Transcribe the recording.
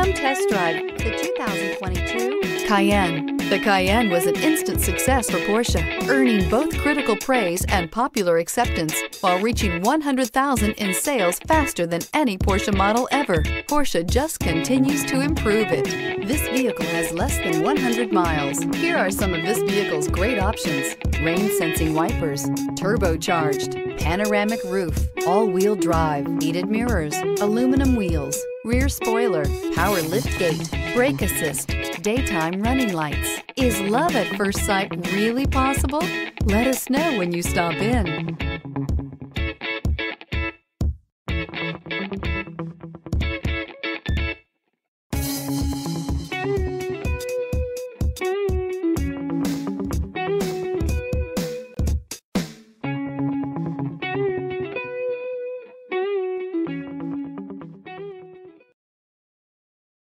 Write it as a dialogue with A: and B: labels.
A: Come test drive the 2022 Cayenne. The Cayenne was an instant success for Porsche, earning both critical praise and popular acceptance while reaching 100,000 in sales faster than any Porsche model ever. Porsche just continues to improve it. This vehicle has less than 100 miles. Here are some of this vehicle's great options: rain-sensing wipers, turbocharged, panoramic roof, all-wheel drive, heated mirrors, aluminum wheels, rear spoiler, power liftgate, brake assist, daytime running lights. Is love at first sight really possible? Let us know when you stop in.